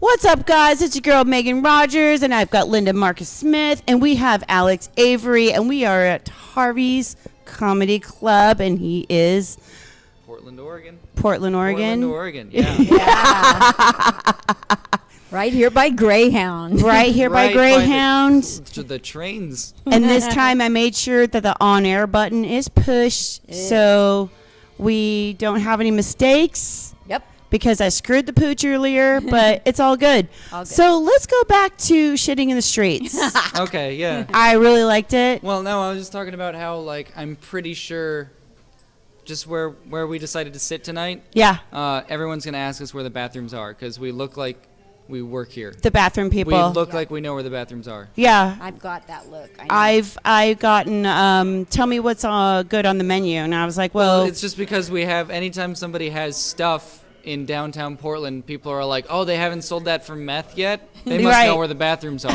What's up, guys? It's your girl, Megan Rogers, and I've got Linda Marcus Smith, and we have Alex Avery, and we are at Harvey's Comedy Club, and he is... Portland, Oregon. Portland, Yeah. Yeah. Right here by Greyhound. Right here by Greyhound. To the trains. And this time I made sure that the on-air button is pushed, so we don't have any mistakes. Yep. Because I screwed the pooch earlier, but it's all good. So let's go back to shitting in the streets. Okay, yeah. I really liked it. Well, no, I was just talking about how, like, I'm pretty sure just where we decided to sit tonight. Yeah. Everyone's going to ask us where the bathrooms are because we look like we work here. The bathroom people. We look like we know where the bathrooms are. Yeah. I've got that look. I've gotten, tell me what's good on the menu. And I was like, well. It's just because we have, anytime somebody has stuff in downtown Portland, people are like, oh, they haven't sold that for meth yet? They must know where the bathrooms are.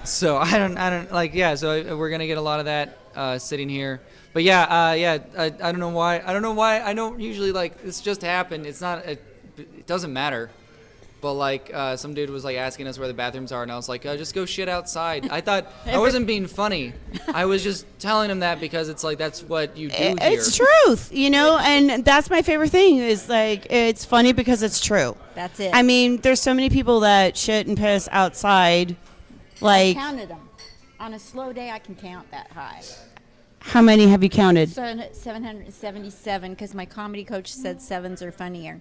So I don't like, yeah, so we're going to get a lot of that sitting here. But yeah, I don't know why. I don't usually, like, this just happened. It's not, it doesn't matter. But, like, some dude was, like, asking us where the bathrooms are, and I was like, just go shit outside. I thought, I wasn't being funny. I was just telling him that because it's, like, that's what you do here. It's truth, you know, and that's my favorite thing is, like, it's funny because it's true. That's it. I mean, there's so many people that shit and piss outside, like. I counted them. On a slow day, I can count that high. How many have you counted? 777, because my comedy coach said sevens are funnier.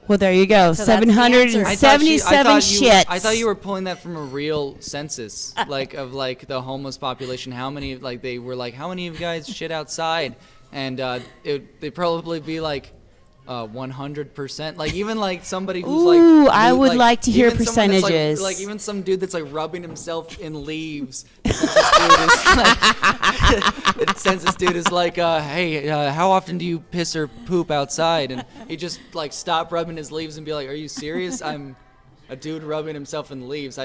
Well, there you go. So that's the 777 shits. I thought you were pulling that from a real census, like of like the homeless population. How many, like they were like, how many of you guys shit outside? And they'd probably be like 100%. Like even like somebody who's like. Ooh, I would like to hear percentages. Like even some dude that's like rubbing himself in leaves. Census dude is like, hey, how often do you piss or poop outside? And he just like stop rubbing his leaves and be like, are you serious? I'm a dude rubbing himself in leaves.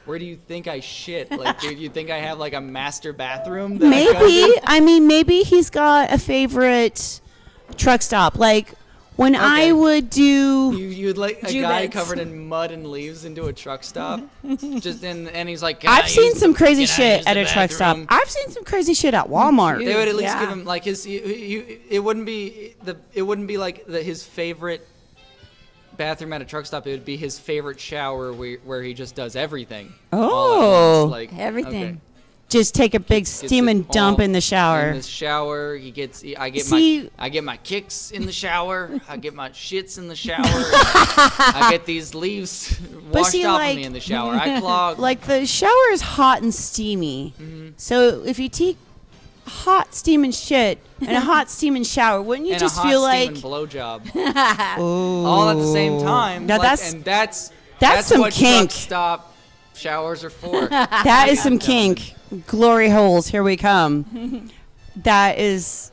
Where do you think I shit? Like, dude, you think I have like a master bathroom? Maybe he's got a favorite truck stop. Like when I would do. You'd like a guy covered in mud and leaves into a truck stop, and he's like. I've seen some crazy shit at a truck stop. I've seen some crazy shit at Walmart. They would at least give him like his. It wouldn't be like his favorite bathroom at a truck stop. It would be his favorite shower where he just does everything. Oh, like everything. Okay. Just take a big steaming dump in the shower. In the shower, I get my kicks in the shower. I get my shits in the shower. I get these leaves washed off of me in the shower. I clog. Like the shower is hot and steamy. Mm-hmm. So if you take hot steaming shit and a hot steaming shower, wouldn't you just feel like and a hot steaming blowjob all at the same time? Now that's some what kink. Truck stop showers are for. That is some kink. Glory holes, here we come. That is,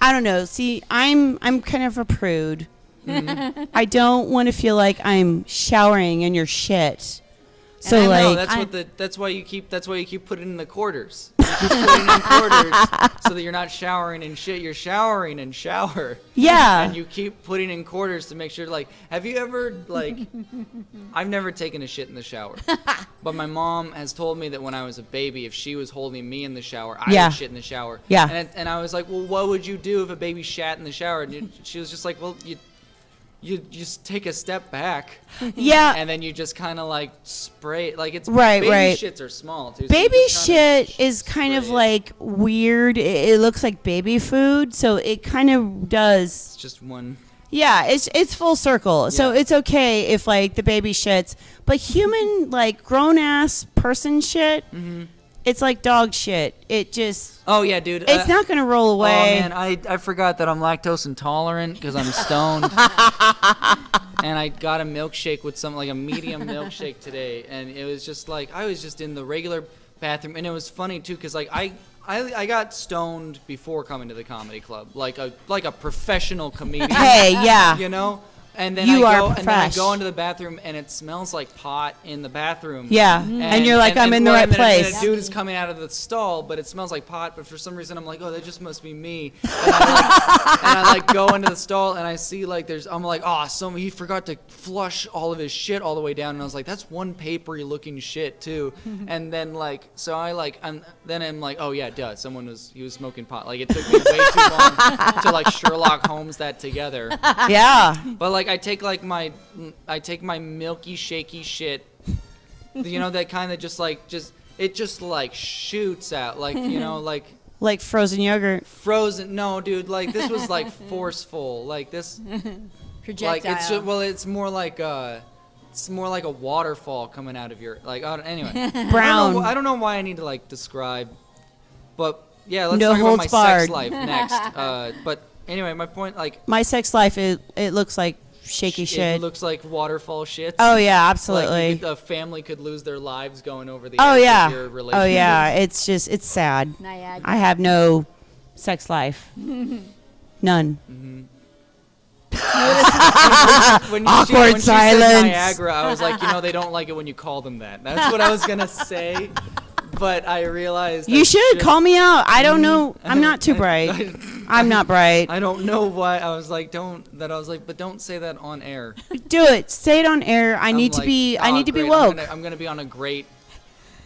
I don't know. See, I'm kind of a prude. Mm-hmm. I don't want to feel like I'm showering in your shit. So that's why you keep putting in the quarters. You keep putting in quarters so that you're not showering in shit. You're showering in shower. Yeah. And you keep putting in quarters to make sure. Like, have you ever like? I've never taken a shit in the shower, but my mom has told me that when I was a baby, if she was holding me in the shower, I would shit in the shower. Yeah. And I was like, well, what would you do if a baby shat in the shower? And she was just like, well, you just take a step back. Yeah. And then you just kind of like spray it. Like it's baby shits are small too. So baby shit is kind of like weird. It looks like baby food, so it kind of does. It's just one. Yeah, it's full circle. Yeah. So it's okay if like the baby shits, but human like grown ass person shit. Mm-hmm. It's like dog shit. It just. Oh yeah, dude. It's not gonna roll away. Oh man, I forgot that I'm lactose intolerant because I'm stoned. And I got a milkshake with like a medium milkshake today, and it was just like I was just in the regular bathroom, and it was funny too because like I got stoned before coming to the comedy club, like a professional comedian. Hey, yeah. You know. And then You I are go, and then I fresh. go into the bathroom, and it smells like pot in the bathroom. Yeah, and you're like, I'm in the well, right and then place. a dude is coming out of the stall, but it smells like pot. But for some reason, I'm like, oh, that just must be me. And I go into the stall, and I see like I'm like, oh, he forgot to flush all of his shit all the way down, and I was like, that's one papery looking shit too. And then I'm like, oh yeah, duh, he was smoking pot. Like it took me way too long to like Sherlock Holmes that together. Yeah. But like I take my milky shaky shit, that kind of just like shoots out, like Like frozen yogurt. frozen. No, dude, like this was like forceful, like this, Projectile. like it's more like a waterfall coming out of your anyway. Brown. I don't know why I need to like describe, but yeah, let's No talk about my holds barred. sex life next. But anyway, my point, like, My sex life, it looks like shaky it shit. looks like waterfall shit. Oh yeah, absolutely. Like a family could lose their lives going over the Oh edge yeah. of your relationship. Oh yeah. It's sad. Niagara. I have no sex life. None. When Awkward she silence. said Niagara, I was like, they don't like it when you call them that. That's what I was gonna say, but I realized You I should call me out. I don't know. I'm not too bright. I'm not bright. I don't know why. I was like, but don't say that on air. Do it. Say it on air. I need to be Great, woke. I'm gonna be on a great.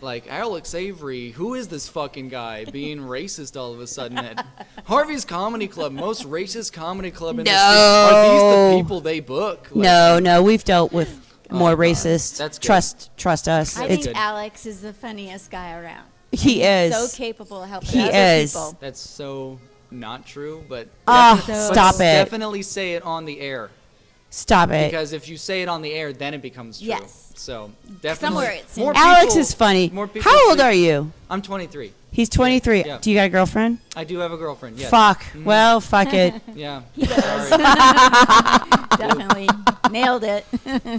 Like, Alex Avery, who is this fucking guy being racist all of a sudden at Harvey's Comedy Club, most racist comedy club in the state? Are these the people they book? Like, No, we've dealt with more God. racist. That's good. Trust us. I It's, think Alex is the funniest guy around. he is. So capable of helping He other is. people. That's so not true, but Stop it. definitely say it on the air, Stop it. because if you say it on the air, then it becomes true. Yes. So definitely. Somewhere it's in more there. Alex people- is funny. more people How old should- are you? I'm 23. He's 23. Yeah. Do you got a girlfriend? I do have a girlfriend. Yes. Fuck. Well, fuck it. Yeah. He does. Sorry. Definitely. Nailed it.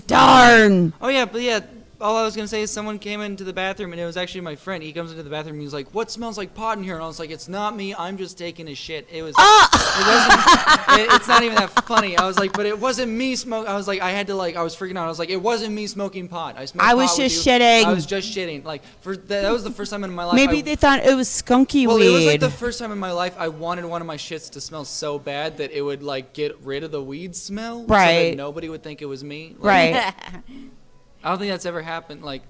Darn. Oh yeah, but yeah, all I was gonna say is someone came into the bathroom, and it was actually my friend. He comes into the bathroom and he's like, "What smells like pot in here?" And I was like, "It's not me. I'm just taking a shit." It was. It wasn't. It's not even that funny. I was like, "But it wasn't me smoke." I was like, I was freaking out. I was like, "It wasn't me smoking pot. I smoked I was pot with just you. shitting. I was just shitting." Like that was the first time in my life. Maybe they thought it was skunky Well, weed. it was like the first time in my life I wanted one of my shits to smell so bad that it would like get rid of the weed smell, so Right. that nobody would think it was me. Like, Right. I don't think that's ever happened. Like, I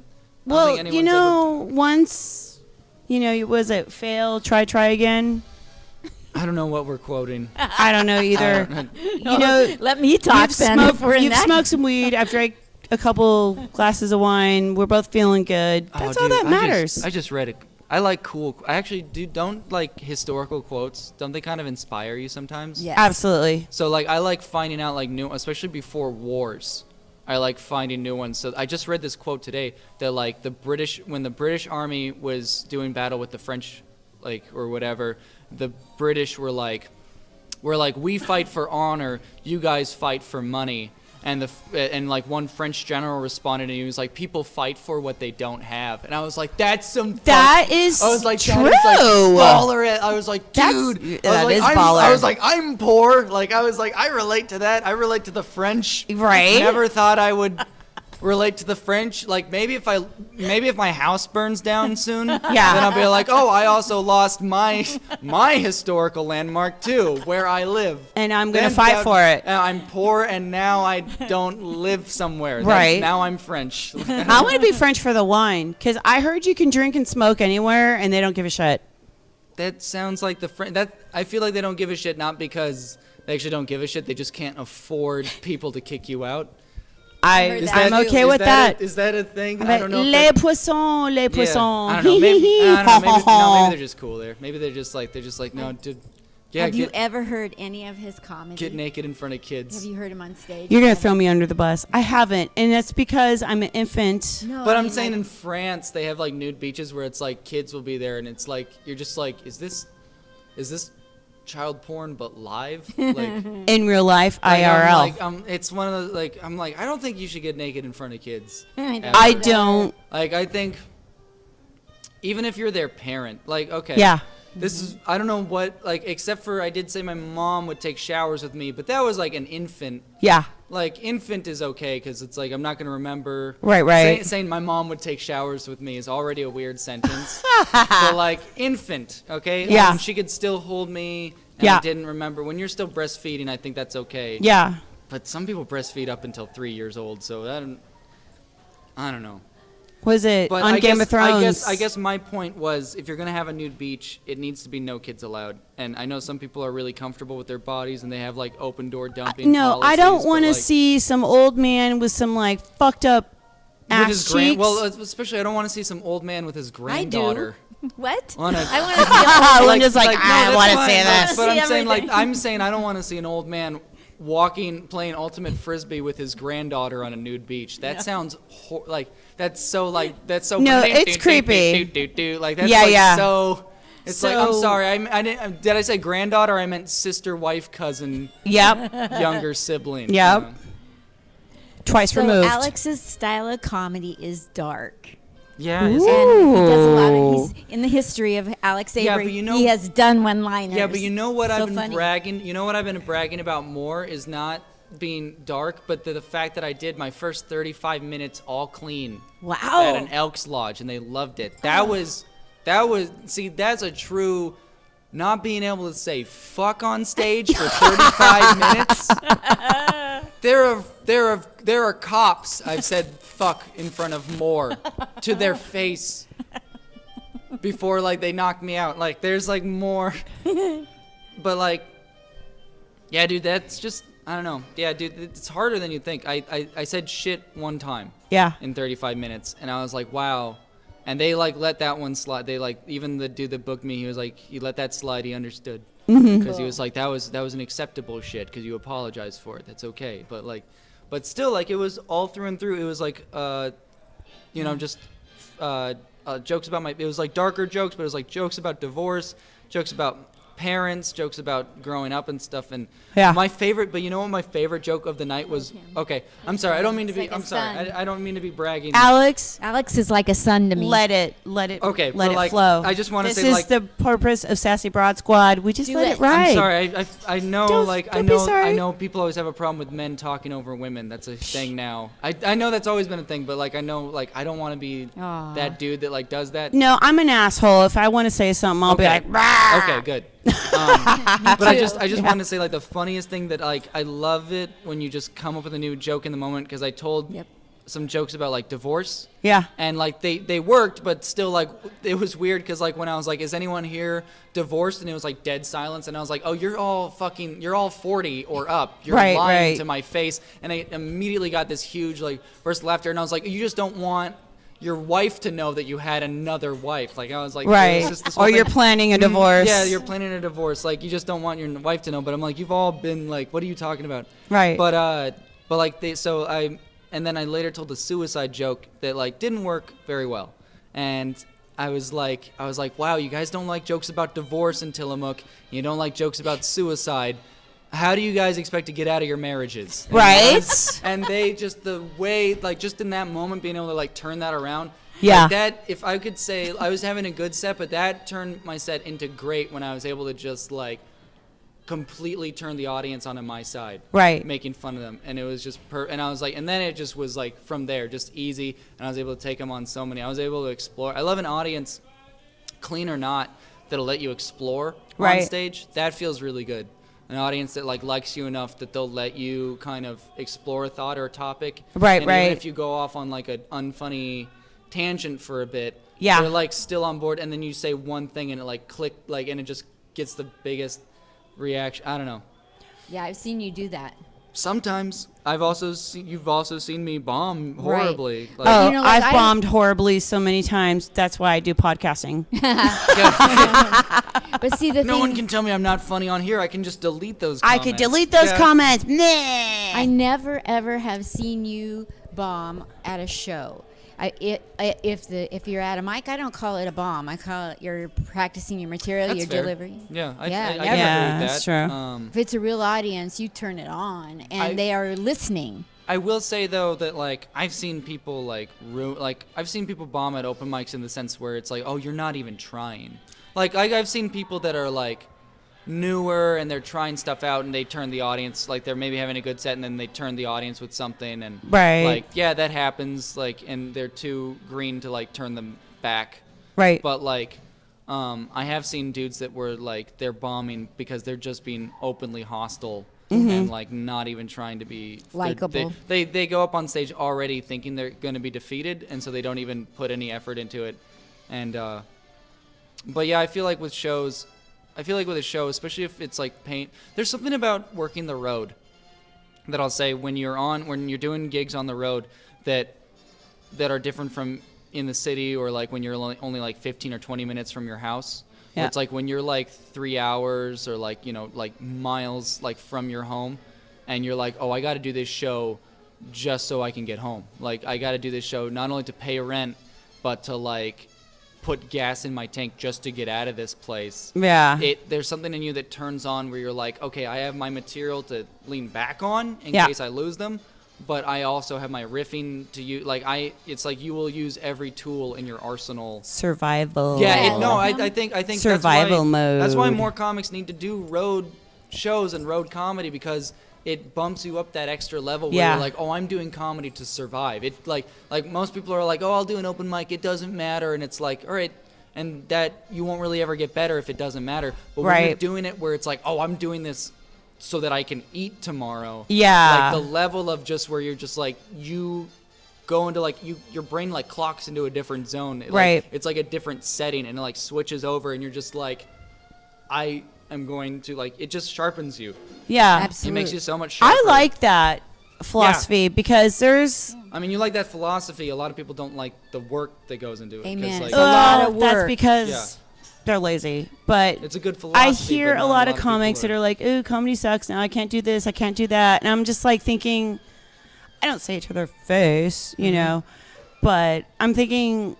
don't Well, think anyone's once, was it fail, try again? I don't know what we're quoting. I don't know either. Let me talk then. if we're in You've that. smoked some weed. I've drank a couple glasses of wine. We're both feeling good. That's all that matters. I just read it. I like cool. I actually don't like historical quotes. Don't they kind of inspire you sometimes? Yes. Absolutely. So like I like finding out like new, especially before wars. I like finding new ones. So I just read this quote today that like when the British Army was doing battle with the French, like or whatever, the British were like, we fight for honor, you guys fight for money. And like one French general responded and he was like, people fight for what they don't have. And I was like, that's some That is I was like, true. that is like baller. I was like, dude, That is I baller. was like, I'm poor. Like I was like, I relate to that. I relate to the French. Right. Never thought I would relate to the French. Like maybe if my house burns down soon, then I'll be like, oh, I also lost my historical landmark too, where I live. And I'm gonna fight for it. I'm poor, and now I don't live somewhere. Right. Now I'm French. I want to be French for the wine because I heard you can drink and smoke anywhere and they don't give a shit. That sounds like the French. I feel like they don't give a shit, not because they actually don't give a shit. They just can't afford people to kick you out. heard that I'm too. okay Is with that. Is that a thing? I'm I like, don't know. les poissons, les Yeah, poissons. I don't know. Maybe, maybe they're just cool there. Maybe they're just like no, dude. Yeah, Have you ever heard any of his comedy? get naked in front of Have kids. you heard him on stage? You're gonna throw me under the bus. I haven't, and that's because I'm an infant. No, But I I'm mean, saying like, in France they have like nude beaches where it's like kids will be there and it's like you're just like, is this child porn but live? Like In real life, Like, IRL. it's one of those like I'm like I don't think you should get naked in front of kids. I know. ever. I don't. Like I think even if you're their parent, like okay. Yeah. This is I don't know what like except for I did say my mom would take showers with me, but that was like an infant. Yeah. like infant is okay because it's like I'm not gonna remember. Right. Saying my mom would take showers with me is already a weird sentence. But like infant, okay? Yeah. She could still hold me. And I didn't remember. When you're still breastfeeding, I think that's okay. Yeah. But some people breastfeed up until 3 years old, so I don't know. Was it But on Game of Thrones? I guess my point was, if you're gonna have a nude beach, it needs to be no kids allowed. And I know some people are really comfortable with their bodies and they have like open door dumping. No, I don't want to see some old man with some like fucked up ass cheeks. Well, especially I don't want to see some old man with his granddaughter. What? On a, I want to see. Linda's like, I want to fine, see this. But I'm saying everything. I'm saying I don't want to see an old man playing ultimate frisbee with his granddaughter on a nude beach. That sounds that's so. No, it's creepy. Like that's so. It's like I'm sorry. I didn't. Did I say granddaughter? I meant sister, wife, cousin. Yep. Younger sibling. Yep. Twice removed. Alex's style of comedy is dark. Yeah. And he does a lot of. He's in the history of Alex Avery. Yeah, but he has done one-liners. Yeah, but you know what I've been funny. bragging. You know what I've been bragging about more is not being dark, but the fact that I did my first 35 minutes all clean. Wow. At an Elks Lodge, and they loved it. That was. See, that's a true. Not being able to say fuck on stage for 35 minutes. There are cops I've said fuck in front of more to their face before like they knocked me out. Like there's like more. But like, yeah, dude, that's just I don't know. Yeah, dude, it's harder than you think. I said shit one time. Yeah. In 35 minutes, and I was like, wow. And they like let that one slide. They like even the dude that booked me. He was like, he let that slide. He understood because he was like, that was an acceptable shit because you apologized for it. That's okay. But still, like it was all through and through. It was like, just jokes about it was like darker jokes, but it was like jokes about divorce, jokes about parents, jokes about growing up and stuff. And my favorite, but you know what my favorite joke of the night was? Okay, I'm sorry. I don't mean to be. I'm sorry. I don't mean to be bragging. Alex is like a son to me. Let it. Okay, let it like, flow. I just want to say this like is the purpose of Sassy Broad Squad. We just let it ride. I'm sorry. I know Don't be sorry. I know people always have a problem with men talking over women. That's a thing now. I know that's always been a thing, but like I know like I don't want to be that dude that like does that. No, I'm an asshole. If I want to say something, I'll be like, Rah! Okay, good. But I just want to say like the funniest thing that like I love it when you just come up with a new joke in the moment because I told some jokes about like divorce. Yeah. And like they worked, but still like it was weird because like when I was like, is anyone here divorced? And it was like dead silence. And I was like, oh, you're all 40 or up. You're lying to my face. And I immediately got this huge like burst of laughter. And I was like, you just don't want your wife to know that you had another wife. Like I was like, right. Or you're planning a divorce. Yeah, you're planning a divorce. Like you just don't want your wife to know. But I'm like, you've all been like, what are you talking about? Right. But like and then I later told a suicide joke that like didn't work very well. And I was like, wow, you guys don't like jokes about divorce in Tillamook. You don't like jokes about suicide. How do you guys expect to get out of your marriages? Right. And they just the way, like, just in that moment, being able to like turn that around. Yeah. Like that, if I could say, I was having a good set, but that turned my set into great when I was able to just like completely turn the audience onto my side. Right. Making fun of them, and it was just and I was like, and then it just was like from there, just easy, and I was able to take them on so many. I was able to explore. I love an audience, clean or not, that'll let you explore on stage. That feels really good. An audience that like likes you enough that they'll let you kind of explore a thought or a topic. Right, and even if you go off on like an unfunny tangent for a bit, they're like still on board, and then you say one thing and it like click like, and it just gets the biggest reaction. I don't know. Yeah, I've seen you do that. Sometimes you've also seen me bomb horribly. Right. Like, I've bombed horribly so many times. That's why I do podcasting. But see, no one can tell me I'm not funny on here. I can just delete those I comments. could delete those comments. Nah. I never ever have seen you bomb at a show. If you're at a mic, I don't call it a bomb. I call it you're practicing your material, That's your fair. delivery. Yeah, I Yeah, agree with that. that's true. If it's a real audience, you turn it on, and they are listening. I will say though that like I've seen people I've seen people bomb at open mics in the sense where it's like, oh, you're not even trying. Like I've seen people that are like, newer and they're trying stuff out and they turn the audience, like they're maybe having a good set and then they turn the audience with something and Right. like, yeah, that happens, like, and they're too green to like turn them back. Right. But like, I have seen dudes that were like, they're bombing because they're just being openly hostile and like not even trying to be Likeable. They go up on stage already thinking they're going to be defeated, and so they don't even put any effort into it. And but yeah, I feel like with a show, especially if it's like paint, there's something about working the road that I'll say when you're doing gigs on the road that are different from in the city, or like when you're only like 15 or 20 minutes from your house. Yeah. It's like when you're like 3 hours or like, like miles like from your home, and you're like, oh, I got to do this show just so I can get home. Like I got to do this show not only to pay rent, but to like put gas in my tank just to get out of this place. Yeah. There's something in you that turns on where you're like, okay, I have my material to lean back on in Yeah. case I lose them, but I also have my riffing to use. Like it's like you will use every tool in your arsenal. Survival. Yeah, I think Survival that's mode. why more comics need to do road shows and road comedy, because it bumps you up that extra level where Yeah. you're like, oh, I'm doing comedy to survive. It like most people are like, oh, I'll do an open mic, it doesn't matter, and it's like, all right, and that you won't really ever get better if it doesn't matter. But when you're Right. doing it where it's like, oh, I'm doing this so that I can eat tomorrow. Yeah. Like the level of just where you're just like, you go into like your brain like clocks into a different zone. Right. It's like a different setting, and it like switches over, and you're just like, I am going to like, it just sharpens you. Yeah. Absolutely. It makes you so much sharper. I like that philosophy because there's I mean, you like that philosophy. A lot of people don't like the work that goes into it. 'cause, Amen. like, It's a lot of that's work. because Yeah. they're lazy. But it's a good philosophy. I hear but a not lot of people comics that are like, ooh, comedy sucks now. I can't do this. I can't do that. And I'm just like thinking, I don't say it to their face, you know, but I'm thinking,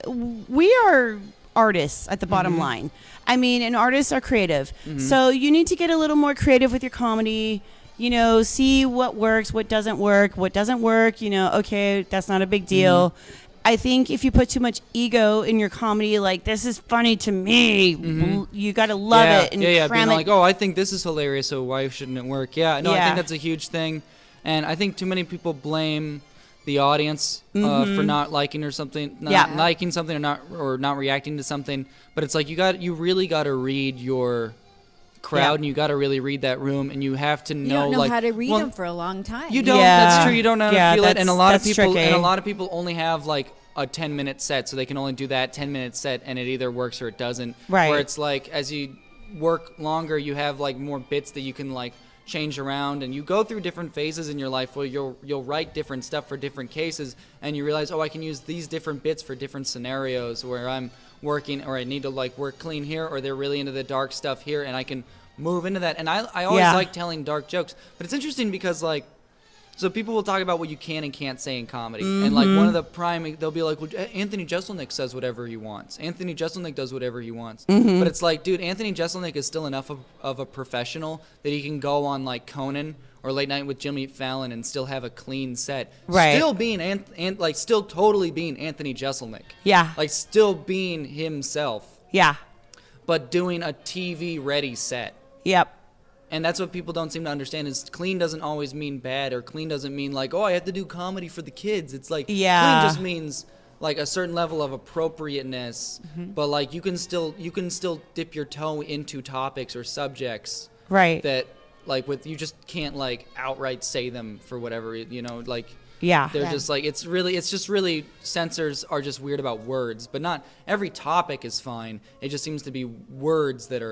we are artists at the bottom line. I mean, and artists are creative. So you need to get a little more creative with your comedy. See what works, what doesn't work. What doesn't work, okay, that's not a big deal. I think if you put too much ego in your comedy, like, this is funny to me, you got to love it and cram being it. like, oh, I think this is hilarious, so why shouldn't it work? Yeah, no, I Yeah. think that's a huge thing, and I think too many people blame the audience for not liking or something, not liking something or not reacting to something. But it's like you really got to read your crowd, and you got to really read that room, and you have to know, You don't know like, how to read well, them for a long time. You don't. Yeah. That's true. You don't know how to feel it, and a lot of that's people tricky. only have like a 10-minute set, so they can only do that 10-minute set, and it either works or it doesn't. Right. Where it's like, as you work longer, you have like more bits that you can like change around, and you go through different phases in your life where you'll write different stuff for different cases, and you realize, oh, I can use these different bits for different scenarios where I'm working, or I need to like work clean here, or they're really into the dark stuff here, and I can move into that. And I always like telling dark jokes, but it's interesting because like, so people will talk about what you can and can't say in comedy, and like one of the they'll be like, well, Anthony Jeselnik says whatever he wants. Anthony Jeselnik does whatever he wants. But it's like, dude, Anthony Jeselnik is still enough of a professional that he can go on like Conan or Late Night with Jimmy Fallon and still have a clean set. Right. Still being like still totally being Anthony Jeselnik. Yeah. Like still being himself, Yeah. but doing a TV ready set. Yep. And that's what people don't seem to understand, is clean doesn't always mean bad, or clean doesn't mean like, oh, I have to do comedy for the kids. It's like, Yeah. clean just means like a certain level of appropriateness, but like you can still dip your toe into topics or subjects Right. that like you just can't like outright say them for whatever, like Yeah. they're just like, it's just really, censors are just weird about words, but not every topic is fine. It just seems to be words that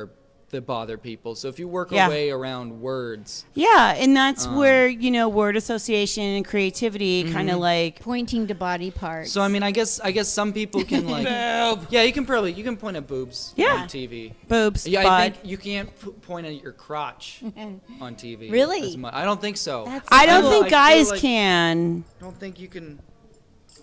bother people. So if you work Yeah. a way around words, Yeah, and that's where, word association and creativity kind of like Pointing to body parts. so I mean, I guess some people can like, yeah, you can point at boobs Yeah. on TV. boobs, Yeah, I butt. think you can't point at your crotch on TV. Really? as much. I don't think so. That's- I don't feel- think I feel guys like- can. I don't think you can.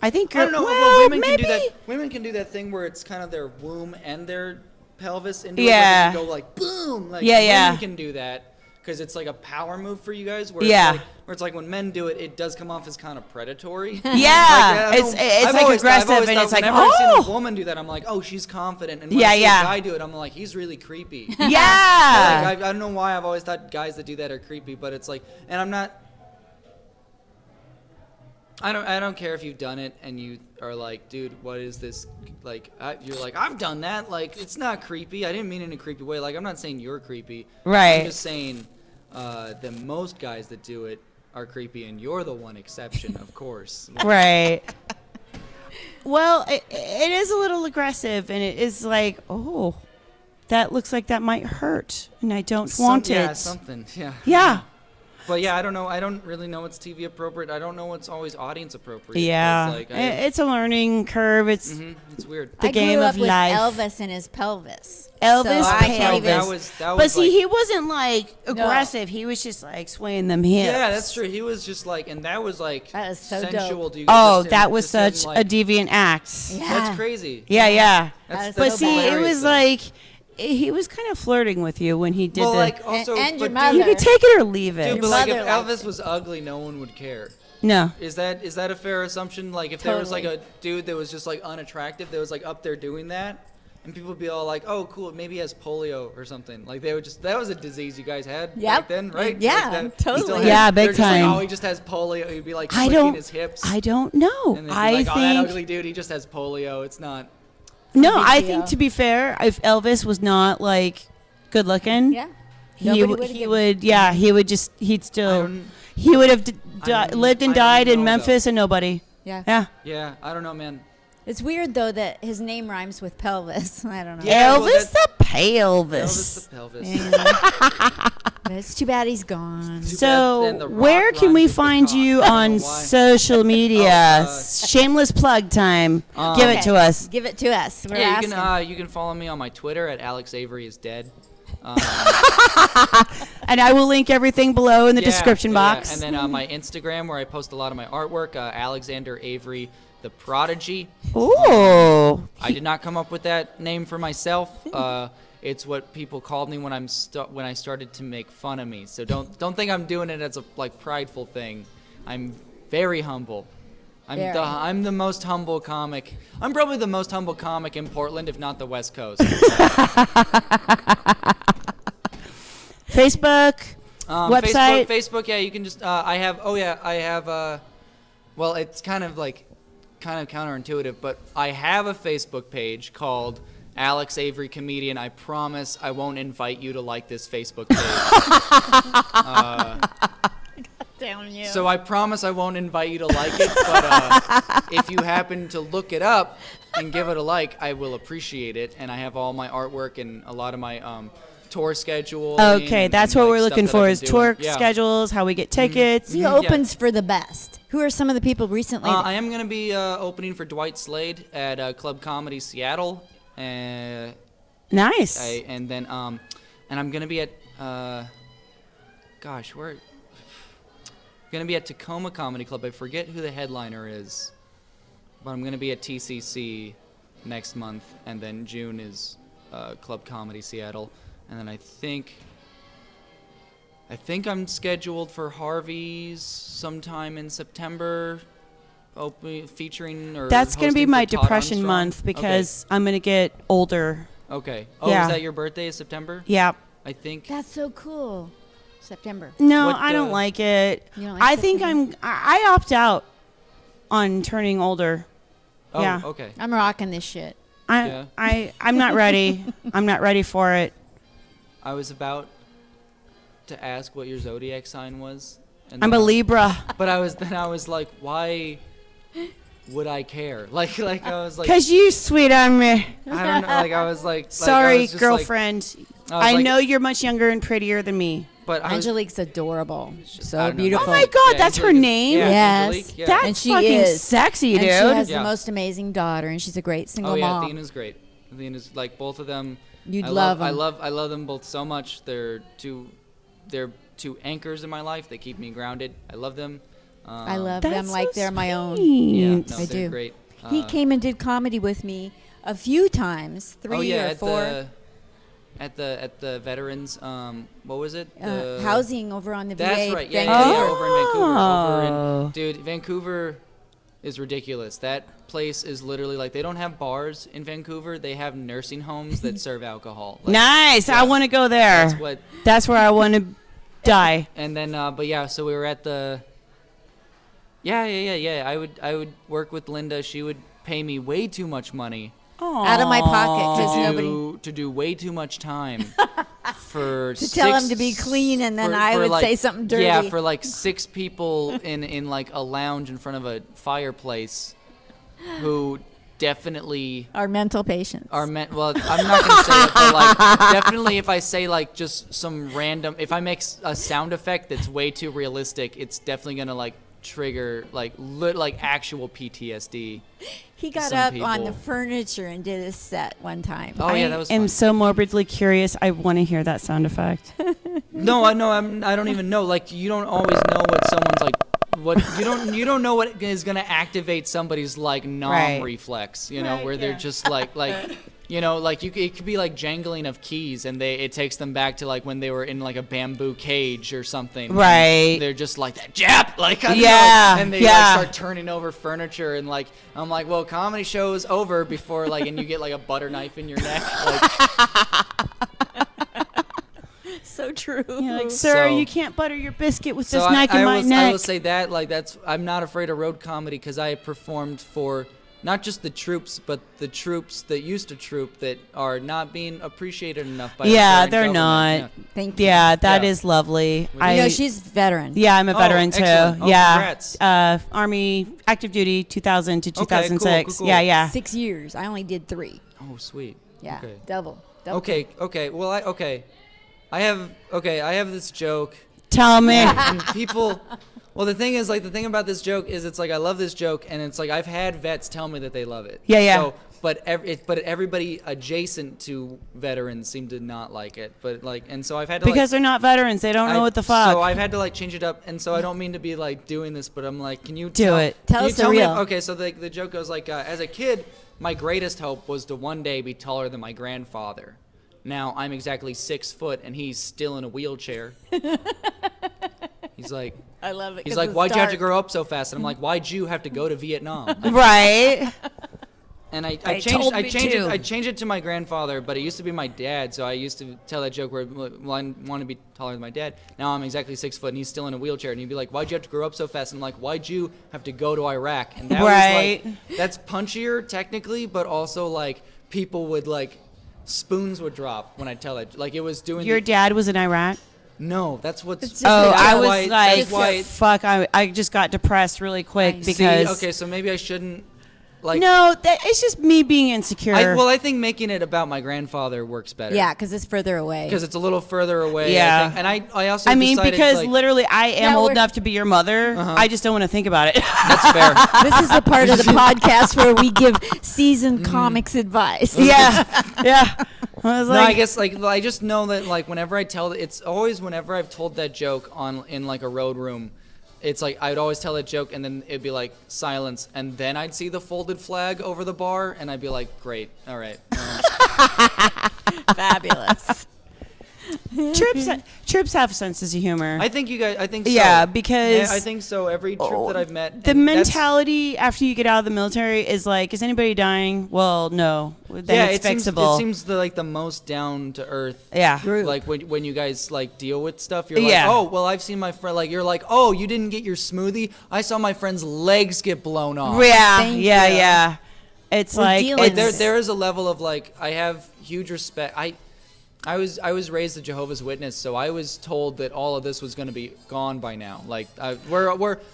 I think I don't know. Well, women maybe. can do that. Women can do that thing where it's kind of their womb and their pelvis into Yeah. it, where they can go like boom. Like Yeah, yeah. women can do that because it's like a power move for you guys. Where it's like when men do it, it does come off as kind of predatory. Yeah, it's like aggressive, and it's like, whenever I've seen a woman do that, I'm like, oh, she's confident. And when I see a guy do it, I'm like, he's really creepy. Yeah. I don't know why I've always thought guys that do that are creepy, but it's like, and I'm not. I don't care if you've done it and you are like, dude, what is this? Like, you're like, I've done that. Like, it's not creepy. I didn't mean it in a creepy way. Like, I'm not saying you're creepy. Right. I'm just saying that most guys that do it are creepy, and you're the one exception, of course. Right. Well, it is a little aggressive, and it is like, oh, that looks like that might hurt, and I don't want it. Yeah, something. Yeah. Yeah. But yeah, I don't know. I don't really know what's TV appropriate. I don't know what's always audience appropriate. Yeah, like, it's a learning curve. It's weird. The game of life. I grew up with Elvis and his pelvis. Elvis so pelvis. That was but see, like, he wasn't like aggressive. He was just like swaying them hips. Yeah, that's true. He was just like, and that was like that was so sensual. dope. Oh, that was such a deviant act. Yeah. That's crazy. Yeah. That's but so see, it was though. like. He was kind of flirting with you when he did well, the. Like also, and your but mother. You could take it or leave it. Dude, but like if mother liked Elvis was ugly, no one would care. No. Is that a fair assumption? Like if there was like a dude that was just like unattractive that was like up there doing that, and people would be all like, "Oh, cool, maybe he has polio or something." Like they would just that was a disease you guys had back then, right? Yeah, like that, totally. still had- Yeah, big they're just like, time. oh, he just has polio. He'd be like I clicking don't. his hips. I don't know. And then I like, think. oh, that ugly dude, he just has polio. It's not. No, big I deal. think to be fair, if Elvis was not like good looking, Yeah. he Nobody would. would've He given- would. Yeah, he would just. He'd I still. don't- He would have lived and I don't died in know, Memphis and nobody. Yeah. Yeah. Yeah, I don't know, man. It's weird though that his name rhymes with pelvis. I don't know. Yeah, well, Elvis the Elvis pelvis. the pelvis. But it's too bad he's gone. Too bad So, then the Rock where can rhymes we with the find cock. you I don't on know why. social media? Oh, Shameless plug time. Give it to us. Give it to us. We're Yeah, asking. you can follow me on my Twitter at Alex Avery is dead. And I will link everything below in the description box. And then my Instagram, where I post a lot of my artwork, Alexander Avery the Prodigy. Ooh. I did not come up with that name for myself. It's what people called me when when I started to make fun of me. So don't think I'm doing it as a like prideful thing. I'm very humble. I'm the most humble comic. I'm probably the most humble comic in Portland, if not the West Coast. Facebook, website. Facebook. Yeah, you can just. I have. Well, it's kind of counterintuitive, but I have a Facebook page called Alex Avery Comedian. I promise I won't invite you to like this Facebook page. Damn you. So I promise I won't invite you to like it, but if you happen to look it up and give it a like, I will appreciate it. And I have all my artwork and a lot of my tour schedule. Okay, that's what we're looking for is tour schedules, how we get tickets. He opens for the best. Who are some of the people recently? I am going to be opening for Dwight Slade at Club Comedy Seattle. Nice. And then and I'm going to be at going to be at Tacoma Comedy Club. I forget who the headliner is, but I'm going to be at TCC next month, and then June is Club Comedy Seattle, and then I think I'm scheduled for Harvey's sometime in September, featuring or That's going to be hosting my for Todd depression Armstrong. month because I'm going to get older. Okay. Oh, Yeah. is that your birthday? Is September? Yeah. I think. That's so cool. September. No, What, I don't like it. You don't like I think September? I opt out on turning older. Oh, Yeah. okay. I'm rocking this shit. I'm not ready. I'm not ready for it. I was about to ask what your zodiac sign was. And I'm a Libra. But I was like, why would I care? Like I was like, Cause you sweet on me. I don't know. Like I was like, Sorry, I was just girlfriend. I was I like- know you're much younger and prettier than me. but I was, Angelique's adorable. I So don't know. beautiful. Oh my God, Yeah, that's her Angelique is- name. Yeah, Yes. Angelique, yeah. That's And she fucking is. sexy, and dude. she has Yeah. the most amazing daughter, and she's a great single oh yeah, mom. Athena's great. Athena's like both of them. You'd I love I 'em. love them both so much. They're two anchors in my life. They keep me grounded. I love them. I love That's them like so they're my own. Yeah, sweet. no, I they're do. great. He came and did comedy with me a few times, 3 or 4. at the veterans. What was it? Housing over on the VA. That's right. Yeah, Vancouver. yeah, over in Vancouver. Oh. Dude, Vancouver is ridiculous. That place is literally like they don't have bars in Vancouver. They have nursing homes that serve alcohol. Like, Nice. yeah, I want to go there. That's where I want to die. And then, but yeah, so we were at the. Yeah. I would work with Linda. She would pay me way too much money Out of my pocket because nobody. to do way too much time for To tell him to be clean, and then I would say something dirty. Yeah, for like 6 people in like a lounge in front of a fireplace, who definitely Our mental patients. well, I'm not gonna say it, but like definitely if I say like just some random, if I make a sound effect that's way too realistic, it's definitely gonna like trigger like actual PTSD. He got some up people. on the furniture and did a set one time. Oh yeah, that was I am fun. so morbidly curious. I want to hear that sound effect. No, I don't even know. Like you don't always know what someone's like. What you don't know what is gonna activate somebody's like Right. reflex. You know, where they're just like you know, like it could be like jangling of keys, and it takes them back to like when they were in like a bamboo cage or something. Right. And they're just like that Jap, like I don't Yeah, know, and they yeah. like start turning over furniture, and like I'm like, well, comedy show is over before like, and you get like a butter knife in your neck. Like, So true. You're like, sir, So- you can't butter your biscuit with so this knife in my I neck. will say that like I'm not afraid of road comedy because I performed for not just the troops, but the troops that used to troop that are not being appreciated enough by our Yeah, current they're government. not. Yeah. Thank you. Yeah, that Yeah. is lovely. She's veteran. Yeah, I'm a Oh, veteran too. excellent. Oh, Yeah, congrats. Army active duty 2000 to Okay, cool, 2006. cool. Yeah. 6 years. I only did 3. Oh, sweet. Yeah. Okay. Double. Okay. Well, I have this joke. Tell me. And people. Well, the thing is, like, the thing about this joke is, it's like I love this joke, and it's like I've had vets tell me that they love it. Yeah. So, but everybody adjacent to veterans seem to not like it. But like, and so I've had to Because they're not veterans. They don't know what the fuck. So I've had to like change it up, and so I don't mean to be like doing this, but I'm like, can you Do it. Tell can us you the tell real. Me okay, so the joke goes like, as a kid, my greatest hope was to one day be taller than my grandfather. Now I'm exactly 6 foot, and he's still in a wheelchair. He's like, I love it. he's like, why'd you have to grow up so fast? And I'm like, why'd you have to go to Vietnam? Right. And I They changed told I me changed to. it I changed it to my grandfather, but it used to be my dad, so I used to tell that joke where well, I want to be taller than my dad. Now I'm exactly 6 foot, and he's still in a wheelchair, and he'd be like, "Why'd you have to grow up so fast?" And I'm like, "Why'd you have to go to Iraq?" And that Right. was like, that's punchier technically, but also like people would like spoons would drop when I tell it. Like it was doing. Your dad was in Iraq? No, that's what's. It's just Oh, a I joke. was why- like, that's why- fuck, I just got depressed really quick I because. See, okay, so maybe I shouldn't. Like, No, it's just me being insecure. I think making it about my grandfather works better. Yeah, because it's further away. Because it's a little further away. Yeah. I think. And I also. I mean, decided, because like, literally I am Yeah, old we're- enough to be your mother. I just don't want to think about it. that's fair. This is the part of the podcast where we give seasoned comics advice. yeah. I was No, like, I guess like I just know that like whenever I tell it's always whenever I've told that joke in like a road room, it's like I'd always tell that joke and then it'd be like silence and then I'd see the folded flag over the bar and I'd be like, great, all right. Fabulous. troops have senses of humor. I think you guys. I think so. Yeah, because- Yeah, I think so. Every troop that I've met. the and that's- mentality after you get out of the military is like, is anybody dying? Well, no. Then Yeah, it's it fixable. seems the most down to earth. Yeah. Like when you guys like deal with stuff, you're like, Yeah. oh well, I've seen my friend. Like you're like, oh, you didn't get your smoothie. I saw my friend's legs get blown off. Yeah, Thank yeah, you. yeah. It's We're like, dealing Like it's, there is a level of like I have huge respect. I was raised a Jehovah's Witness, so I was told that all of this was going to be gone by now. Like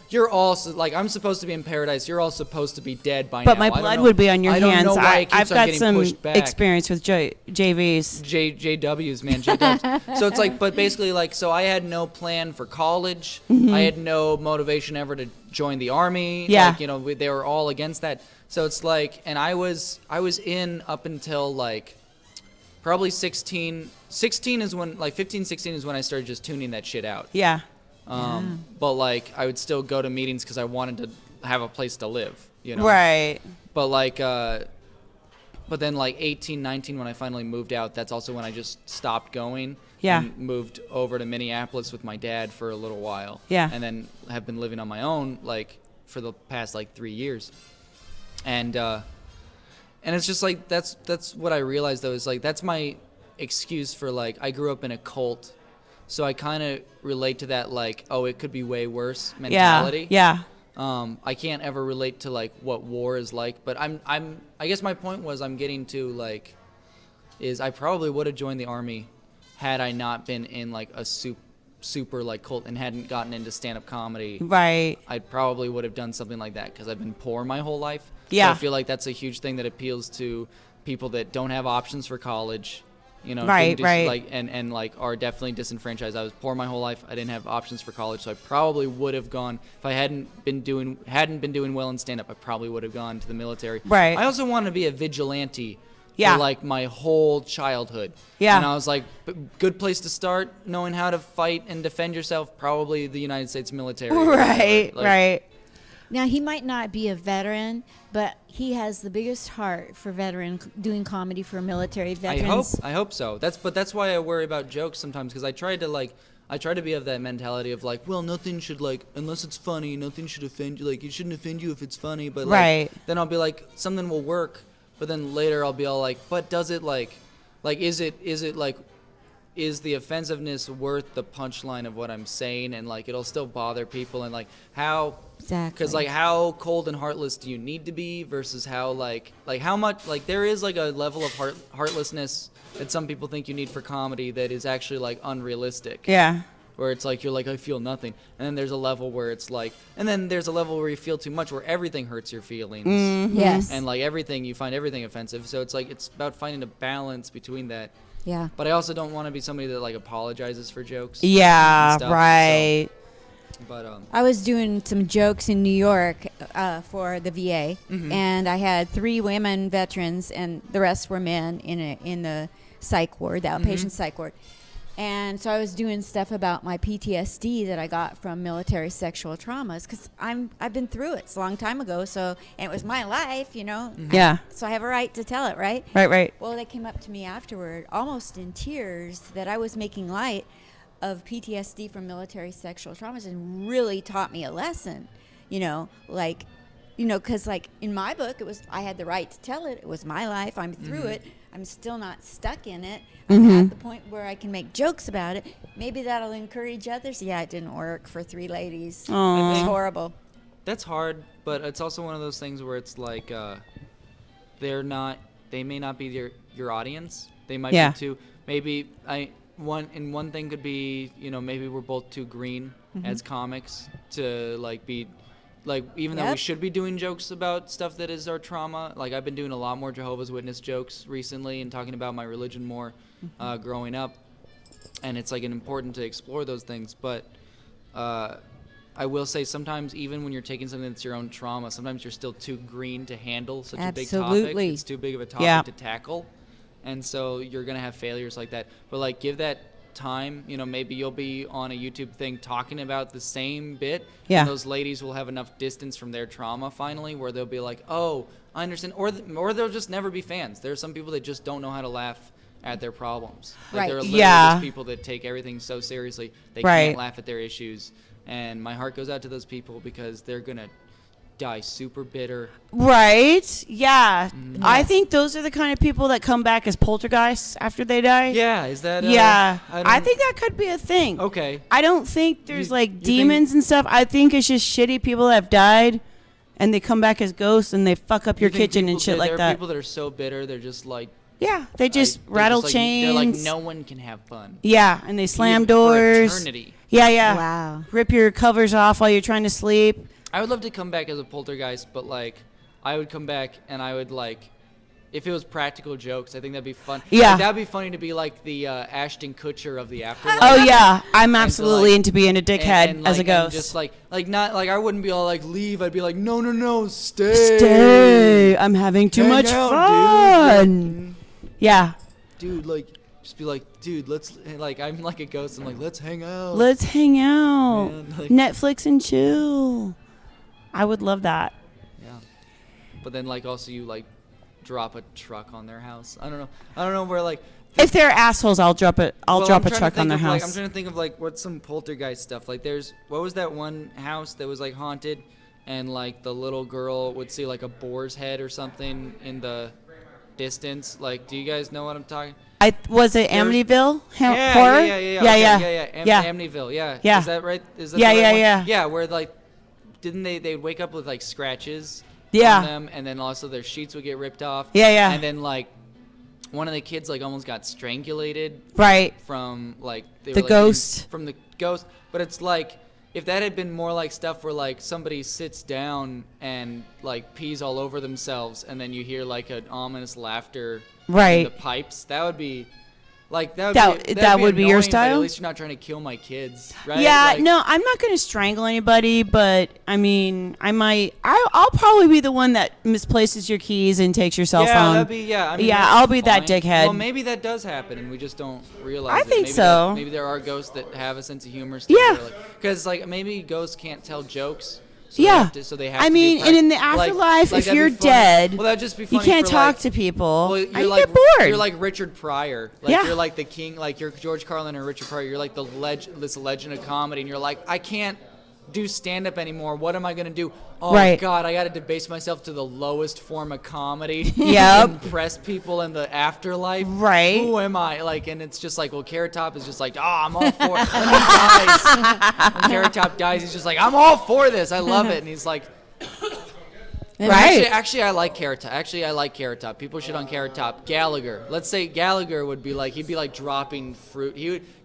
you're all like I'm supposed to be in paradise. You're all supposed to be dead by now. but my I don't blood know- would be on your I don't hands. know why it keeps I've on got getting some pushed back. experience with JVs. JWs, man, JWs. So it's like, but basically, like, so I had no plan for college. I had no motivation ever to join the army. Yeah. Like, you know, they were all against that. So it's like, and I was in up until like probably 16. 16 is when, like, 15, 16 is when I started just tuning that shit out. Yeah. But like, I would still go to meetings because I wanted to have a place to live. You know. Right. But but then like 18, 19, when I finally moved out, that's also when I just stopped going. Yeah. And moved over to Minneapolis with my dad for a little while. Yeah. And then have been living on my own like for the past like 3 years. And it's just like that's what I realized though, is like that's my excuse for like I grew up in a cult. So I kind of relate to that like, oh, it could be way worse mentality. Yeah. I can't ever relate to like what war is like, but I guess my point was I'm getting to like is I probably would have joined the army had I not been in like a super like cult and hadn't gotten into stand-up comedy. Right. I probably would have done something like that because I've been poor my whole life. Yeah. So I feel like that's a huge thing that appeals to people that don't have options for college. You know, Right, didn't do, right. like and like are definitely disenfranchised. I was poor my whole life. I didn't have options for college, so I probably would have gone if I hadn't been doing well in stand up. I probably would have gone to the military. Right. I also wanted to be a vigilante Yeah. for like my whole childhood. Yeah. And I was like, good place to start knowing how to fight and defend yourself. Probably the United States military. or whatever. Right. Like, Right. Now, he might not be a veteran, but he has the biggest heart for doing comedy for military veterans. I hope so. That's why I worry about jokes sometimes, because I try to be of that mentality of like, well, nothing should like, unless it's funny, nothing should offend you. Like, it shouldn't offend you if it's funny. But like, Right. then I'll be like, something will work. But then later I'll be all like, but does it like is it like, is the offensive-ness worth the punchline of what I'm saying? And like, it'll still bother people. And like, how, Exactly. because like, how cold and heartless do you need to be versus how like how much, like there is like a level of heartlessness that some people think you need for comedy that is actually like unrealistic. Yeah. Where it's like, you're like, I feel nothing. And then there's a level where it's like, and then there's a level where you feel too much, where everything hurts your feelings. Mm-hmm. Yes. And like everything, you find everything offensive. So it's like, it's about finding a balance between that. Yeah. But I also don't want to be somebody that like apologizes for jokes. Yeah. and stuff, Right. So, but I was doing some jokes in New York for the VA, and I had 3 women veterans, and the rest were men in the psych ward, the outpatient psych ward. And so I was doing stuff about my PTSD that I got from military sexual traumas, because I've been through it. It's a long time ago, so and it was my life, you know. Yeah. So I have a right to tell it, right? Right. Well, they came up to me afterward, almost in tears, that I was making light of PTSD from military sexual traumas, and really taught me a lesson, you know, like, you know, because like in my book, I had the right to tell it. It was my life. I'm through it. I'm still not stuck in it. I'm at the point where I can make jokes about it. Maybe that'll encourage others. Yeah, it didn't work for 3 ladies. It was horrible. that's hard, but it's also one of those things where it's like, they may not be your audience. They might be too, maybe one thing could be, you know, maybe we're both too green as comics to like be like, even though we should be doing jokes about stuff that is our trauma. Like, I've been doing a lot more Jehovah's Witness jokes recently and talking about my religion more growing up, and it's like important to explore those things. But I will say, sometimes even when you're taking something that's your own trauma, sometimes you're still too green to handle such a big topic. It's too big of a topic to tackle, and so you're gonna have failures like that. But like, give that time, you know, maybe you'll be on a YouTube thing talking about the same bit, and those ladies will have enough distance from their trauma finally where they'll be like, oh, I understand, or they'll just never be fans. There are some people that just don't know how to laugh at their problems. Like, there are literally just people that take everything so seriously they can't laugh at their issues, and my heart goes out to those people because they're gonna die super bitter. Right? Yeah. I think those are the kind of people that come back as poltergeists after they die. Yeah, is that I think that could be a thing. Okay. I don't think there's like demons and stuff. I think it's just shitty people that have died and they come back as ghosts and they fuck up your kitchen and shit like that. There are people that are so bitter, they're just like, they just rattle chains. They're like, no one can have fun. Yeah, and they slam For doors. eternity. Yeah. Wow. Rip your covers off while you're trying to sleep. I would love to come back as a poltergeist, but like, I would come back and I would like, if it was practical jokes, I think that'd be fun. Yeah. Like, that'd be funny to be like the Ashton Kutcher of the afterlife. Oh yeah, I'm absolutely like, into being a dickhead and, as a like, ghost. and just like not like, I wouldn't be all like, leave. I'd be like, no, stay. Stay. I'm having too much out, fun. Yeah. Dude, like, just be like, dude, let's, like, I'm like a ghost. I'm like, let's hang out. Let's hang out. Man, like, Netflix and chill. I would love that. Yeah. But then, like, also you, like, drop a truck on their house. I don't know where like. If they're assholes, I'll drop it. I'll drop a truck on their house. I'm trying to think of like what's some poltergeist stuff. Like what was that one house that was like haunted, and like the little girl would see like a boar's head or something in the distance. Like, do you guys know what I'm talking? Was it Amityville yeah, horror? Yeah. Amityville, yeah. Yeah. Is that right? Is that Yeah, the right one? yeah. Yeah, where like, didn't they'd wake up with like scratches Yeah. on them, and then also their sheets would get ripped off. Yeah. And then like, one of the kids like almost got strangulated. Right. From like the ghost. From the ghost, but it's like. If that had been more like stuff where like somebody sits down and like pees all over themselves, and then you hear like an ominous laughter in the pipes, that would be like that would be your style. At least you're not trying to kill my kids, right? Yeah, like, no, I'm not going to strangle anybody, but I mean, I'll probably be the one that misplaces your keys and takes your cell phone. That'd be I mean, I'll be fine. that dickhead. Well, maybe that does happen, and we just don't realize. I think maybe so. Maybe there are ghosts that have a sense of humor. Yeah, because like maybe ghosts can't tell jokes. So they have I to mean, and in the afterlife, if you're dead, well, that'd just be funny. You can't for, talk like, to people. Well, you like, get bored. You're like Richard Pryor. Like you're like the king. Like you're George Carlin or Richard Pryor. You're like this legend of comedy, and you're like, I can't do stand up anymore. What am I gonna do? Oh God, I gotta debase myself to the lowest form of comedy. Yep. Impress people in the afterlife. Right. Who am I? Like, and it's just like, well, Carrot Top is just like, I'm all for it. When he dies, when Carrot Top dies, he's just like, I'm all for this. I love it. And he's like. Right. Actually, I like Carrot Top. Actually, I like Carrot Top. People shit on Carrot Top. Gallagher. Let's say Gallagher would be like, he'd be like dropping fruit.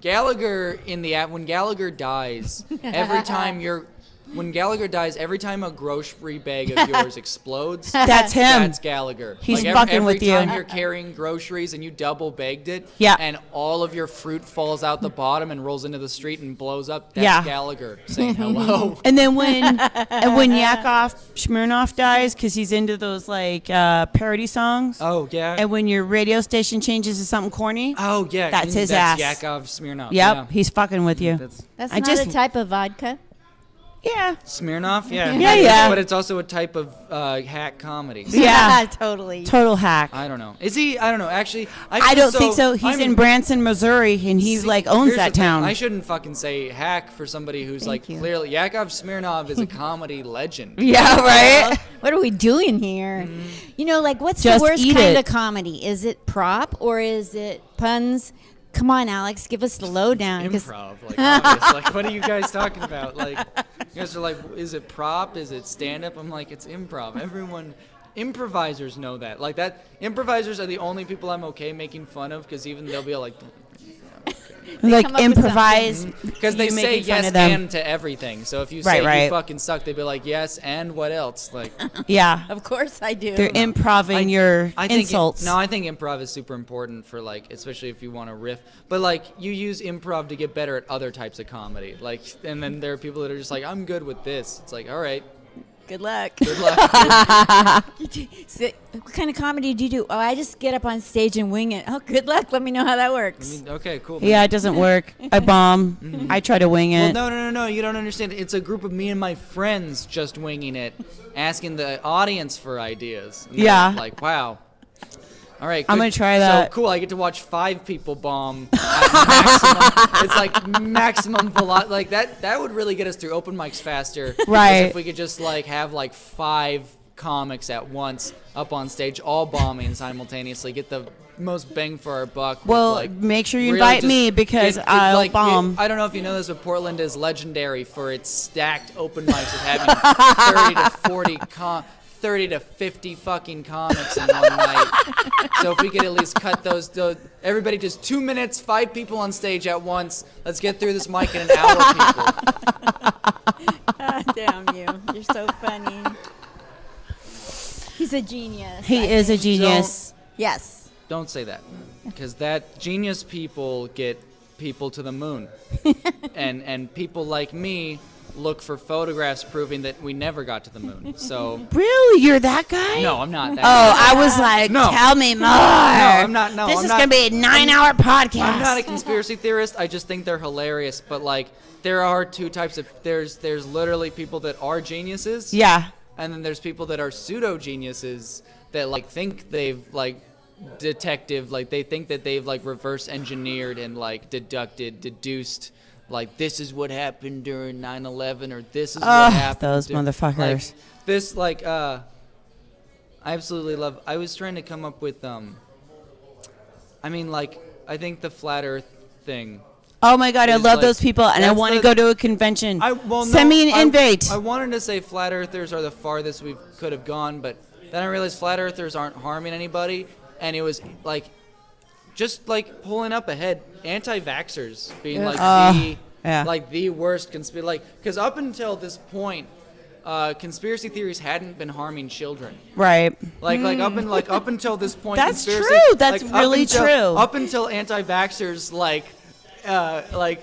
Gallagher when Gallagher dies, when Gallagher dies, every time a grocery bag of yours explodes, that's him. That's Gallagher. He's fucking with you. Every time you're carrying groceries and you double bagged it, and all of your fruit falls out the bottom and rolls into the street and blows up, that's Gallagher saying hello. And then when Yakov Smirnoff dies, because he's into those like parody songs. Oh yeah. And when your radio station changes to something corny. Oh yeah. That's his ass. Yakov Smirnoff. Yep. He's fucking with you. That's not a type of vodka. Yeah. Smirnoff, yeah. Yeah. But it's also a type of hack comedy. Yeah. Totally. Total hack. I don't know. Is he? I don't know. Actually, I don't think so. He's in Branson, Missouri, and he owns that town. I shouldn't fucking say hack for somebody who's clearly Yakov Smirnoff is a comedy legend. Yeah, right. What are we doing here? You know, like what's Just the worst kind of comedy? Is it prop or is it puns? Come on, Alex, give us the lowdown. Improv, like obvious. Like, what are you guys talking about? Like, you guys are like, is it prop? Is it stand up? I'm like, it's improv. Improvisers know that. Like that, improvisers are the only people I'm okay making fun of because even they'll be like. Like improvise because they say yes and to everything. So if you say you fucking suck, they'd be like yes and what else? Like of course I do. They're improving your insults. I think improv is super important for like, especially if you want to riff. But like you use improv to get better at other types of comedy. Like, and then there are people that are just like, I'm good with this. It's like, all right. Good luck. Good luck. So, what kind of comedy do you do? Oh, I just get up on stage and wing it. Oh, good luck. Let me know how that works. Okay, cool. Yeah, it doesn't work. I bomb. I try to wing it. Well, no. You don't understand. It's a group of me and my friends just winging it, asking the audience for ideas. And like, wow. All right, good. I'm going to try that. So cool, I get to watch 5 people bomb at maximum. It's like maximum velocity. Like that would really get us through open mics faster. Right. If we could just like have like 5 comics at once up on stage, all bombing simultaneously, get the most bang for our buck. Well, with, like, make sure you really invite me because I'll bomb. I don't know if you know this, but Portland is legendary for its stacked open mics of having 30 to 30 to 50 fucking comics in one night. So if we could at least cut those everybody just 2 minutes, 5 people on stage at once. Let's get through this mic in an hour, people. God damn you. You're so funny. He's a genius. He is a genius. Yes. Don't say that. Because that genius people get people to the moon. and people like me look for photographs proving that we never got to the moon. So really, you're that guy? No, I'm not that guy. I was like, tell me more. No, I'm not. No, this is gonna be a 9-hour podcast. I'm not a conspiracy theorist. I just think they're hilarious. But like, there are 2 types of there's literally people that are geniuses. Yeah. and then there's people that are pseudo geniuses that like think they've like detective, like they think that they've like reverse engineered and like deduced, like this is what happened during 9/11 or this is what happened. Those motherfuckers. Like, this like I absolutely love. I was trying to come up with I mean, like, I think the flat Earth thing. Oh my God, I is love like- those people, and I that's want to the- go to a convention. Well, Send no, me an invite. I wanted to say flat Earthers are the farthest we could have gone, but then I realized flat Earthers aren't harming anybody, and it was like, just like pulling up ahead, anti-vaxxers being like the worst conspiracy, like, because up until this point, conspiracy theories hadn't been harming children. Right. Up until this point, That's conspiracy, true. That's like, really true. Up until anti-vaxxers, like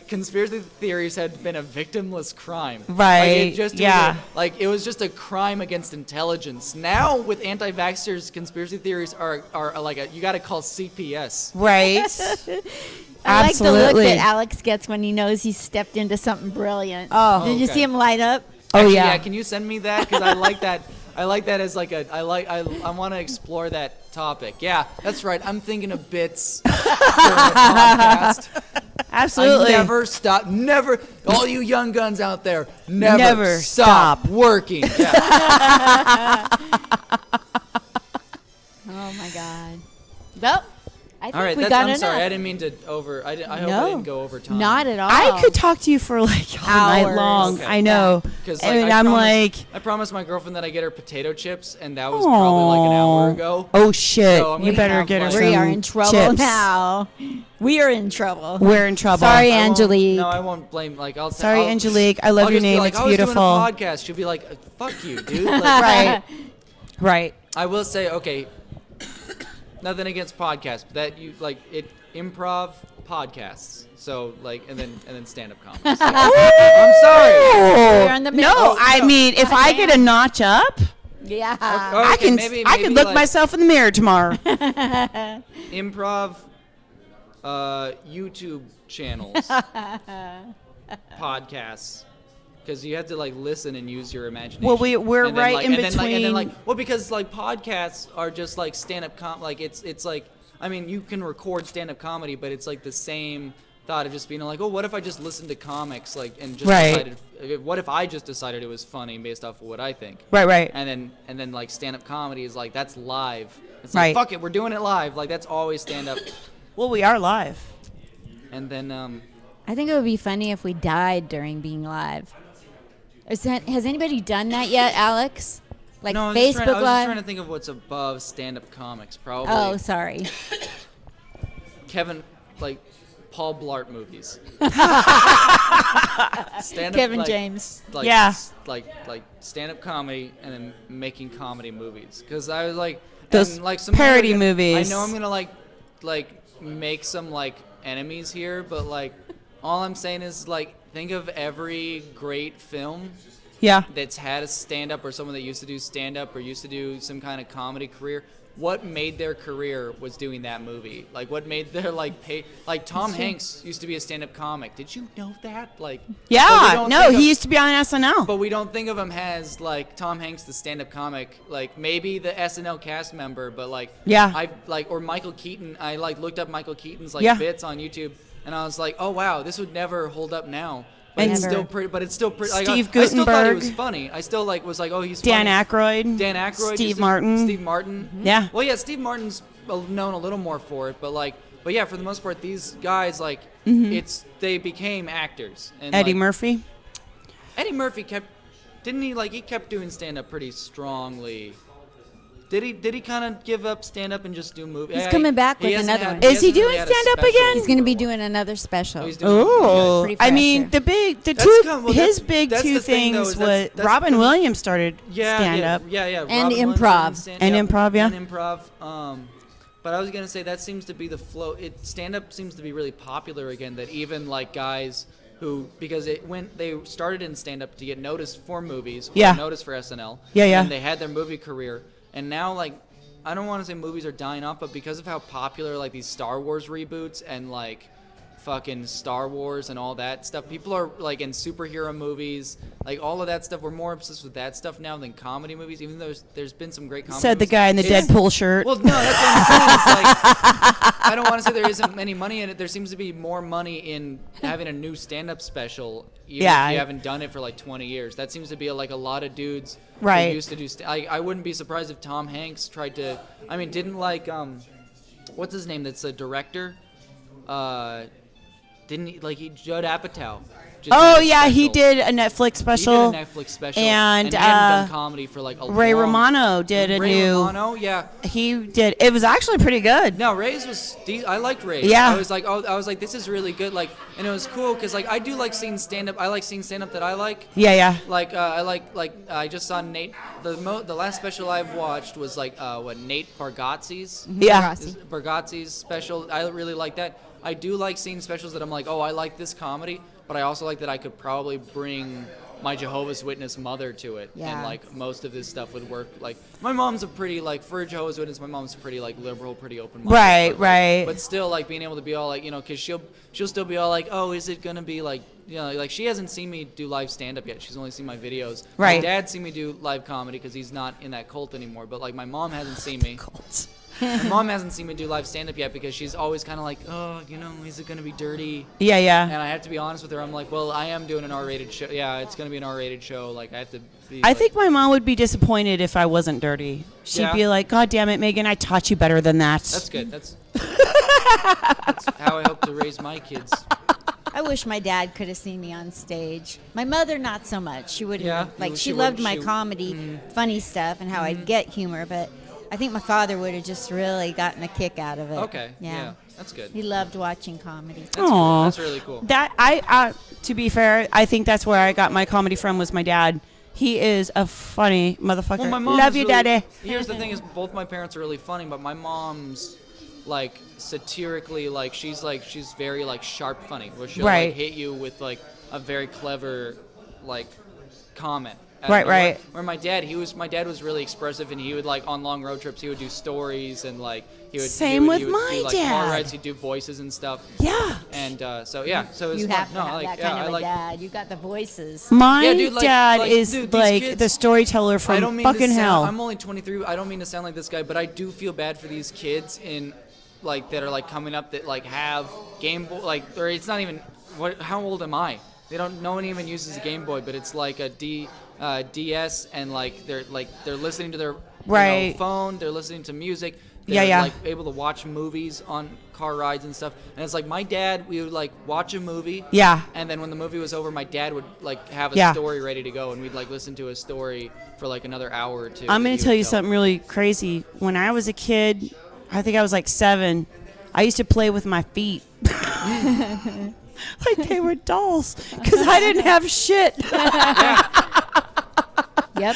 conspiracy theories had been a victimless crime. Right. It was just a crime against intelligence. Now with anti-vaxxers, conspiracy theories are like you got to call CPS. Right. I like the look Absolutely. that Alex gets when he knows he's stepped into something brilliant. Oh. Did you Okay. see him light up? Actually, yeah. Can you send me that? Because I like that. I like that as like I want to explore that topic. Yeah, that's right. I'm thinking of bits for a podcast. Absolutely. I never stop. Never. All you young guns out there, never, Never stop stop. working. Yeah. Oh my God. Well, I think All right. we That's, got I'm enough. sorry. I didn't mean to over. I hope I didn't go over time. Not at all. I could talk to you for like all night Hours. long. Okay. I know. Because And I promised my girlfriend that I get her potato chips, and that was probably like an hour ago. Oh shit! So I'm You gonna better have, get her like- some We are in trouble chips. now. We are in trouble. We're in trouble. Sorry, I won't- Angelique. No, I won't blame. Like I'll. Sorry, I'll, Angelique. I love I'll your just be name. like, It's I was beautiful. doing a podcast. She'll be like, "Fuck you, dude." Like, Right. Right. I will say, okay, nothing against podcasts, but that you like it improv podcasts. So like, and then stand up comedy. So, I'm sorry. We're in the middle. No, I mean, if I get a notch up, Yeah. I can I can look like myself in the mirror tomorrow. improv YouTube channels, podcasts. Because you have to like listen and use your imagination. Well, we're And then, right like, in and then, like, and then, between- like, well, because like podcasts are just like stand-up like it's like, I mean, you can record stand-up comedy, but it's like the same thought of just being like, oh, what if I just listened to comics, like, and just Right. decided, what if I just decided it was funny based off of what I think. Right. And then like stand-up comedy is like, that's live. It's Right. like, fuck it, we're doing it live. Like that's always stand-up. Well, we are live. And then I think it would be funny if we died during being live. Has anybody done that yet, Alex? Like no, I was Facebook just trying Live? to think of what's above stand-up comics. Probably. Oh, sorry. Kevin, like Paul Blart movies. Stand-up, Kevin like, James. Like, Yeah. Like stand-up comedy and then making comedy movies. Because I was like, Those and, like some parody movies. I know I'm gonna like make some like enemies here, but like all I'm saying is like think of every great film Yeah. that's had a stand-up or someone that used to do stand-up or used to do some kind of comedy career. What made their career was doing that movie. Like what made their like pay. Like Tom Hanks used to be a stand-up comic. Did you know that? Like but we Yeah. don't No, think of- he used to be on SNL. But we don't think of him as like Tom Hanks, the stand-up comic. Like maybe the SNL cast member, but like Yeah. I like or Michael Keaton. I like looked up Michael Keaton's like Yeah. bits on YouTube, and I was like, oh wow, this would never hold up now. But And it's Never. still pretty. But it's still pretty. Like, Steve I still thought he Guttenberg. was funny. I still like was like, oh, he's Dan funny. Aykroyd. Dan Aykroyd, Steve Martin. Steve Martin. Yeah. Well, yeah, Steve Martin's known a little more for it, but yeah, for the most part, these guys like they became actors. And, Mm-hmm. Eddie like, Murphy. Eddie Murphy kept doing stand up pretty strongly. Did he kind of give up stand up and just do movies? He's coming back with hasn't another had- one. Is he hasn't really doing had a stand-up special. again? He's going to be doing another special. Oh, he's doing- Oh, Pretty I fresh mean, here. That's two kind of- well, his that's- big that's two the thing, though, things is was that's Robin the- Williams started stand up. Yeah. And Robin Williams improv. and stand- And yeah, improv, yeah. And improv. But I was gonna say that seems to be the flow. Stand up seems to be really popular again. That even like guys who because they started in stand up to get noticed for movies, Yeah. noticed for SNL, Yeah. and they had their movie career, and now like I don't want to say movies are dying off, but because of how popular like these Star Wars reboots and like fucking Star Wars and all that stuff. People are like in superhero movies, like all of that stuff. We're more obsessed with that stuff now than comedy movies, even though there's been some great comedy Said the movies. guy in the Deadpool shirt. Well, no, that's what I'm saying. It's like, I don't want to say there isn't any money in it. There seems to be more money in having a new stand-up special, even if you haven't done it for like 20 years. That seems to be like a lot of dudes who used to do. I wouldn't be surprised if Tom Hanks tried to. I mean, didn't like what's his name? That's a director. Didn't he, like Judd Apatow? Oh yeah, he did a Netflix special. He did a Netflix special, and he hadn't done comedy for like a Ray long. Romano did a Ray new. Romano, yeah. He did. It was actually pretty good. No, Ray's was. I liked Ray's. Yeah. I was like, this is really good. Like, and it was cool because like I do like seeing stand up. I like seeing stand up that I like. Yeah. Like I just saw Nate. The last special I've watched was like Nate Bargatze's. Yeah. Bargatze's special. I really like that. I do like seeing specials that I'm like, oh, I like this comedy, but I also like that I could probably bring my Jehovah's Witness mother to it. Yeah. And like most of this stuff would work. Like my mom's a pretty like for a Jehovah's Witness, my mom's pretty like liberal, pretty open-minded. Right. But still like being able to be all like, because she'll still be all like, oh, is it gonna be like, like she hasn't seen me do live stand-up yet. She's only seen my videos. Right. My dad's seen me do live comedy because he's not in that cult anymore. But like my mom hasn't seen me. Cult. My mom hasn't seen me do live stand-up yet because she's always kind of like, oh, is it going to be dirty? Yeah. And I have to be honest with her. I'm like, well, I am doing an R-rated show. Yeah, it's going to be an R-rated show. Like, I have to be I think my mom would be disappointed if I wasn't dirty. She'd be like, God damn it, Megan, I taught you better than that. That's good. That's how I hope to raise my kids. I wish my dad could have seen me on stage. My mother, not so much. She wouldn't. Yeah, Like, she she loved would- my she- comedy, funny stuff, and how I'd get humor, but I think my father would have just really gotten a kick out of it. Okay. Yeah. That's good. He loved watching comedy. That's cool. Aw. That's really cool. That I to be fair, I think that's where I got my comedy from was my dad. He is a funny motherfucker. Well, my mom Love is you, really- daddy. Here's the thing: is both my parents are really funny, but my mom's like satirically, like she's very like sharp funny, where she'll Right. like hit you with like a very clever like comment. Right. Where my dad was really expressive, and he would like on long road trips he would do stories and like he would Same with do, my like dad. car rides, he'd do voices and stuff. Yeah. And so it's You fun. have to have like, that yeah, kind I of a like, dad. You got the voices. My Yeah, dude, like- dad like, is dude, these like kids- the storyteller I from don't mean fucking to sound, hell. I'm only 23. I don't mean to sound like this guy, but I do feel bad for these kids in like that are like coming up that like have Game Boy, like, or it's not even. How old am I? No one even uses a Game Boy, but it's like a DS, and like they're listening to their Right. phone. They're listening to music. Yeah, They're yeah. like able to watch movies on car rides and stuff. And it's like my dad, we would like watch a movie. Yeah. And then when the movie was over, my dad would like have a Yeah. story ready to go, and we'd like listen to a story for like another hour or two. I'm that going he to tell would you something really crazy. When I was a kid, I think I was like 7, I used to play with my feet. Like they were dolls because I didn't have shit. Yep.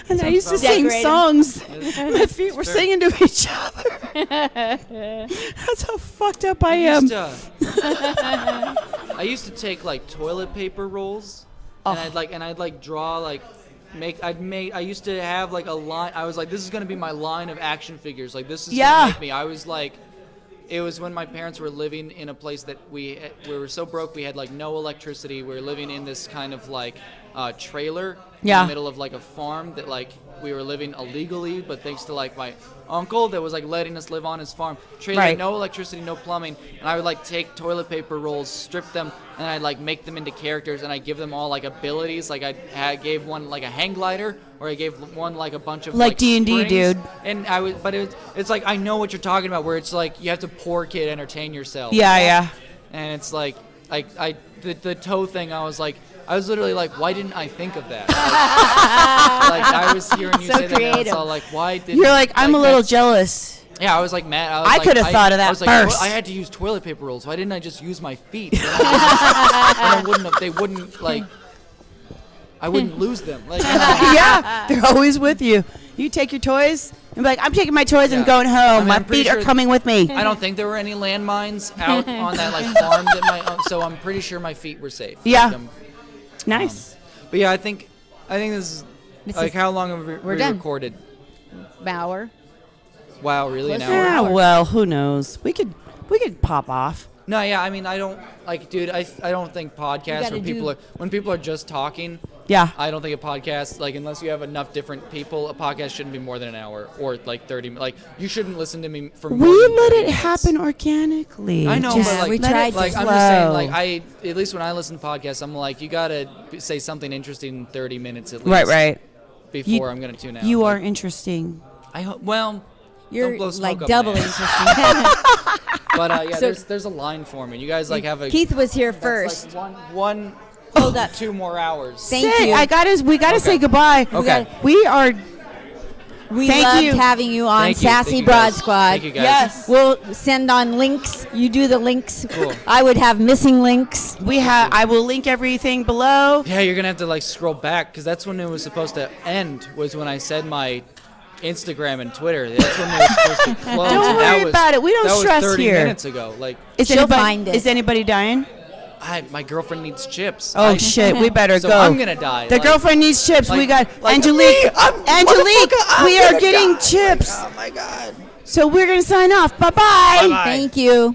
And I used to about sing right. songs. It's- My feet were singing to each other. That's how fucked up I am. I used to take like toilet paper rolls, and I'd like draw like I used to have like a line. I was like, this is gonna be my line of action figures. Like this is Yeah. gonna make me. I was like, it was when my parents were living in a place that we were so broke we had like no electricity. We were living in this kind of like trailer in Yeah. the middle of like a farm that like we were living illegally, but thanks to like my uncle that was like letting us live on his farm. Trailer, Right. no electricity, no plumbing, and I would like take toilet paper rolls, strip them, and I'd like make them into characters, and I give them all like abilities. Like I gave one like a hang glider, or I gave one like a bunch of Like D&D, springs. dude. And it's like I know what you're talking about, where it's like you have to poor kid entertain yourself. Yeah. And it's like the toe thing. I was literally like, why didn't I think of that? Like I was hearing you So say that, and I was creative. all like, why didn't? You're like, I'm a little that's- jealous. Yeah, I was like mad. I could have thought of that I was like, first. I had to use toilet paper rolls. Why didn't I just use my feet? Then I wouldn't have. They wouldn't like. I wouldn't lose them. Like, Yeah, they're always with you. You take your toys and be like, I'm taking my toys and Yeah. going home. I mean, My I'm pretty feet are sure- coming with me. I don't think there were any landmines out on that like farm that so I'm pretty sure my feet were safe. Yeah. Like, Nice. but yeah, I think this is like how long have we done. recorded? Bauer. Wow, really? An Close hour? to Yeah, well, who knows? We could pop off. No, yeah, I mean, I don't like, dude. I don't think podcasts gotta when people are just talking. Yeah. I don't think a podcast, like, unless you have enough different people, a podcast shouldn't be more than an hour or like 30. Like, you shouldn't listen to me for. We more than let 30 it minutes. happen organically. I know, Just but like, we let tried it to like flow. I'm just saying, like at least when I listen to podcasts, I'm like, you gotta say something interesting in 30 minutes at least. Right. Before I'm gonna tune out. You Like, are interesting. I hope. Well, You're don't blow smoke like up double my ass. interesting. But yeah, So- there's a line for me. You guys like have a. Keith was here that's first. Like one. Hold up. 2 more hours. Thank Say, you. we gotta say Okay. goodbye. Okay. We are. We Thank loved you. having you on Thank you. Sassy Thank you, Broad guys. Squad. Thank you, guys. Yes. We'll send on links. You do the links. Cool. I would have missing links. I will link everything below. Yeah, you're gonna have to like scroll back because that's when it was supposed to end. Was when I said my Instagram and Twitter. That's when it was supposed to close. Don't and worry that was, about it. We don't that stress was 30 here. minutes ago. Like, She'll find it. Is anybody dying? my girlfriend needs chips. Oh shit, we better so go. I'm gonna die. The like, girlfriend needs chips. We like- got like Angelique. me, Angelique, motherfucker, I'm we are gonna getting die. chips. Oh my god. So we're gonna sign off. Bye bye. Bye-bye. Thank you.